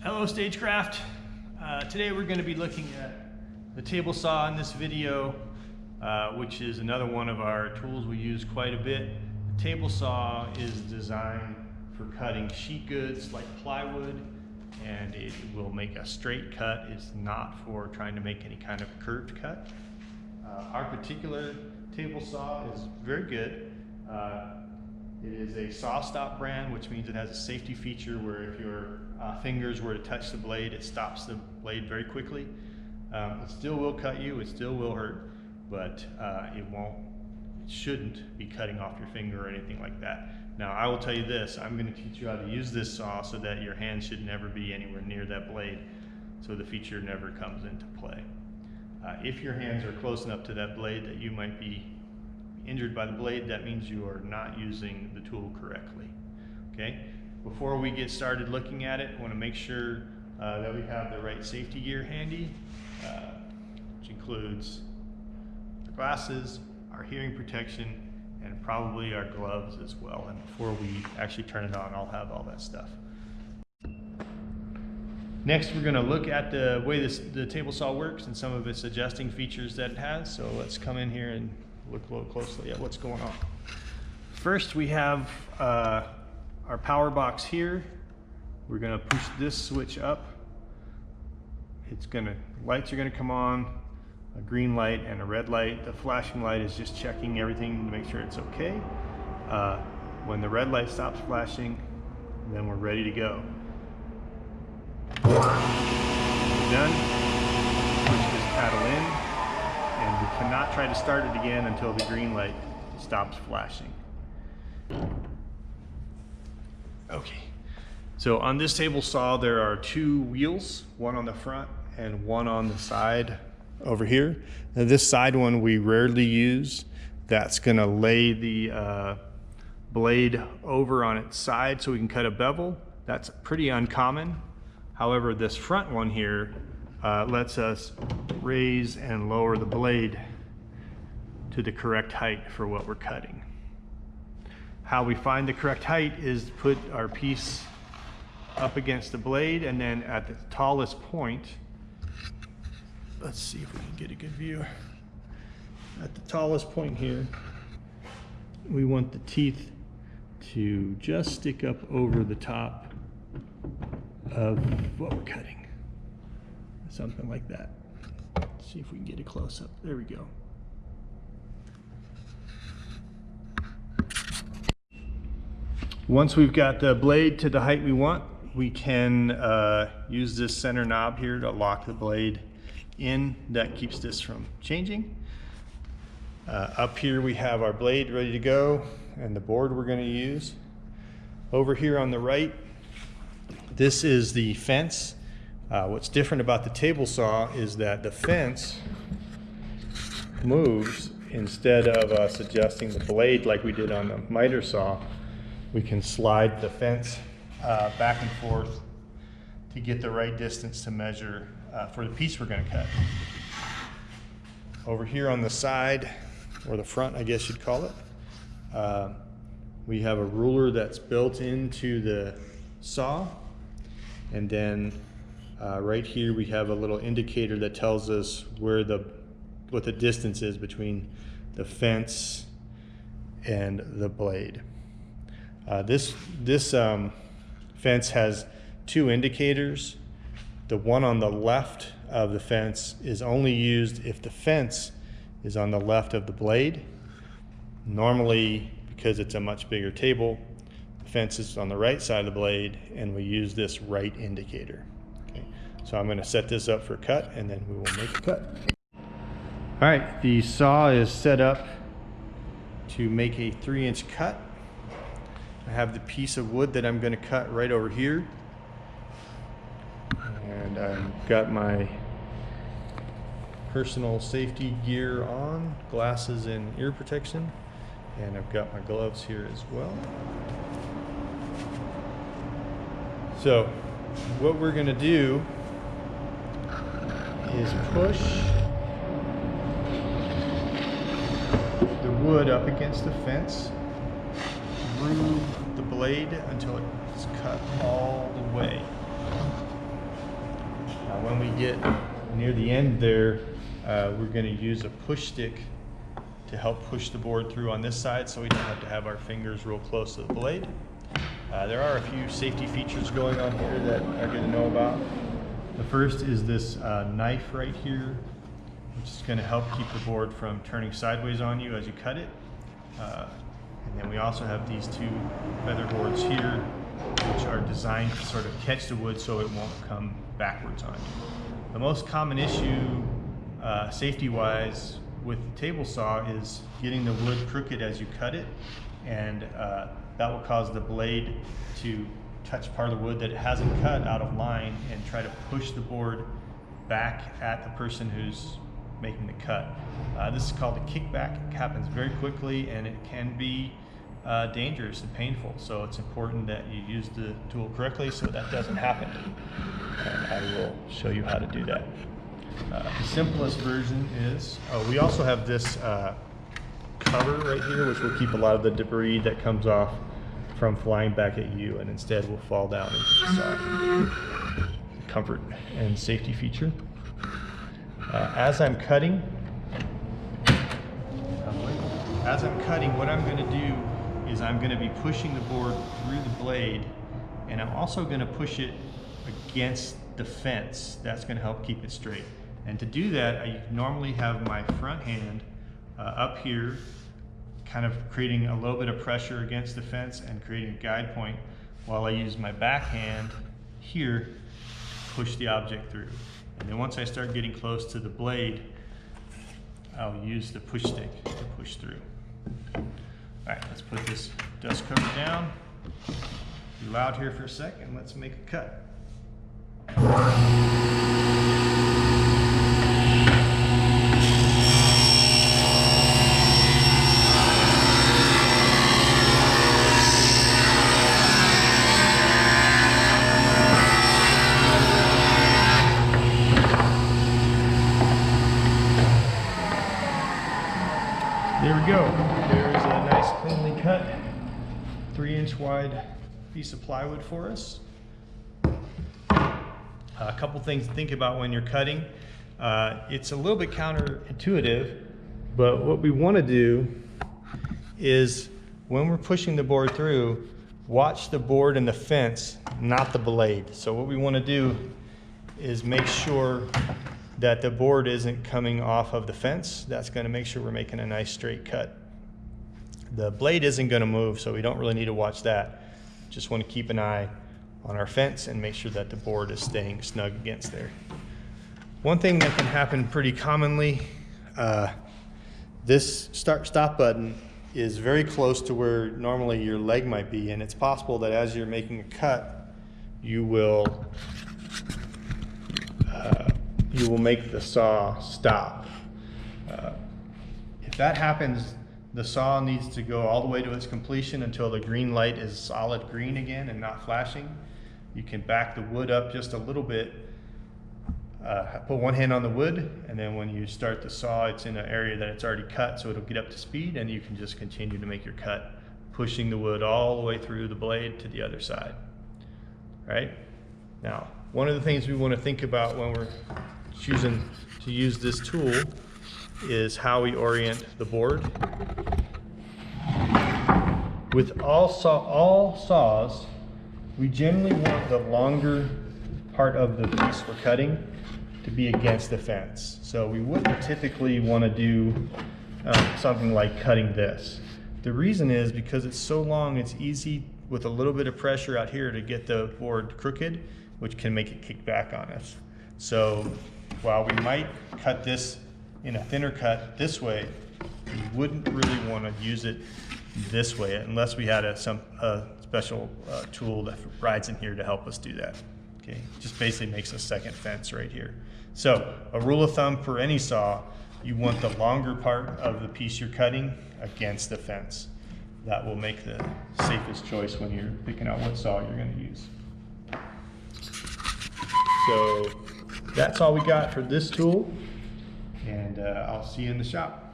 Hello Stagecraft. Today we're going to be looking at the table saw in this video, which is another one of our tools we use quite a bit. The table saw is designed for cutting sheet goods like plywood, and it will make a straight cut. It's not for trying to make any kind of curved cut. Our particular table saw is very good. It is a SawStop brand, which means it has a safety feature where if your fingers were to touch the blade, it stops the blade very quickly. It still will cut you, it still will hurt, but it shouldn't be cutting off your finger or anything like that. Now, I will tell you this, I'm going to teach you how to use this saw so that your hand should never be anywhere near that blade, so the feature never comes into play. If your hands are close enough to that blade that you might be injured by the blade, that means you are not using the tool correctly. Okay? Before we get started looking at it, I want to make sure that we have the right safety gear handy, which includes the glasses, our hearing protection, and probably our gloves as well. And before we actually turn it on, I'll have all that stuff. Next, we're going to look at the way the table saw works and some of its adjusting features that it has. So let's come in here and look a little closely at what's going on. First, we have our power box here. We're going to push this switch up. Lights are going to come on, a green light and a red light. The flashing light is just checking everything to make sure it's okay. When the red light stops flashing, then we're ready to go. We're done. Push this paddle in, and we cannot try to start it again until the green light stops flashing. Okay, so on this table saw there are two wheels, one on the front and one on the side over here. Now this side one we rarely use. That's going to lay the blade over on its side so we can cut a bevel. That's pretty uncommon. However, this front one here lets us raise and lower the blade to the correct height for what we're cutting. How we find the correct height is to put our piece up against the blade, and then at the tallest point, let's see if we can get a good view. At the tallest point here, we want the teeth to just stick up over the top of what we're cutting. Something like that. Let's see if we can get a close up. There we go. Once we've got the blade to the height we want, we can use this center knob here to lock the blade in. That keeps this from changing. Up here we have our blade ready to go and the board we're going to use. Over here on the right, this is the fence. What's different about the table saw is that the fence moves. Instead of us adjusting the blade like we did on the miter saw, we can slide the fence back and forth to get the right distance to measure for the piece we're going to cut. Over here on the side, or the front I guess you'd call it, we have a ruler that's built into the saw. And then right here we have a little indicator that tells us what the distance is between the fence and the blade. This fence has two indicators. The one on the left of the fence is only used if the fence is on the left of the blade. Normally, because it's a much bigger table, the fence is on the right side of the blade, and we use this right indicator. Okay. So I'm going to set this up for a cut, and then we will make a cut. All right, the saw is set up to make a 3-inch cut. I have the piece of wood that I'm going to cut right over here, and I've got my personal safety gear on, glasses and ear protection, and I've got my gloves here as well. So what we're going to do is push the wood up against the fence through the blade until it's cut all the way. get near the end there, we're going to use a push stick to help push the board through on this side so we don't have to have our fingers real close to the blade. There are a few safety features going on here that are good to know about. The first is this knife right here, which is going to help keep the board from turning sideways on you as you cut it. And then we also have these two feather boards here, which are designed to sort of catch the wood so it won't come backwards on you. The most common issue, safety-wise, with the table saw is getting the wood crooked as you cut it, and that will cause the blade to touch part of the wood that it hasn't cut out of line and try to push the board back at the person who's making the cut. This is called a kickback. It happens very quickly and it can be dangerous and painful, so it's important that you use the tool correctly so that doesn't happen. And I will show you how to do that. The simplest version is, we also have this cover right here, which will keep a lot of the debris that comes off from flying back at you, and instead will fall down into the saw. Comfort and safety feature. As I'm cutting, what I'm going to do is I'm going to be pushing the board through the blade, and I'm also going to push it against the fence. That's going to help keep it straight. And to do that, I normally have my front hand up here, kind of creating a little bit of pressure against the fence and creating a guide point, while I use my back hand here to push the object through. And then once I start getting close to the blade, I'll use the push stick to push through. All right, let's put this dust cover down. Be loud here for a second. Let's make a cut. There we go. There's a nice cleanly cut 3-inch wide piece of plywood for us. A couple things to think about when you're cutting. It's a little bit counterintuitive, but what we want to do is when we're pushing the board through, watch the board and the fence, not the blade. So what we want to do is make sure that the board isn't coming off of the fence. That's going to make sure we're making a nice straight cut. The blade isn't going to move, so we don't really need to watch that. Just want to keep an eye on our fence and make sure that the board is staying snug against there. One thing that can happen pretty commonly, this stop button is very close to where normally your leg might be, and it's possible that as you're making a cut, you will make the saw stop. If that happens, the saw needs to go all the way to its completion until the green light is solid green again and not flashing. You can back the wood up just a little bit, put one hand on the wood, and then when you start the saw, it's in an area that it's already cut, so it'll get up to speed, and you can just continue to make your cut, pushing the wood all the way through the blade to the other side. Right? Now, one of the things we want to think about when we're choosing to use this tool is how we orient the board. With all saws, we generally want the longer part of the piece we're cutting to be against the fence. So we wouldn't typically want to do something like cutting this. The reason is because it's so long, it's easy with a little bit of pressure out here to get the board crooked, which can make it kick back on us. So while we might cut this in a thinner cut this way, we wouldn't really want to use it this way unless we had a special tool that rides in here to help us do that. Okay, just basically makes a second fence right here. So a rule of thumb for any saw, you want the longer part of the piece you're cutting against the fence. That will make the safest choice when you're picking out what saw you're going to use. So that's all we got for this tool, and I'll see you in the shop.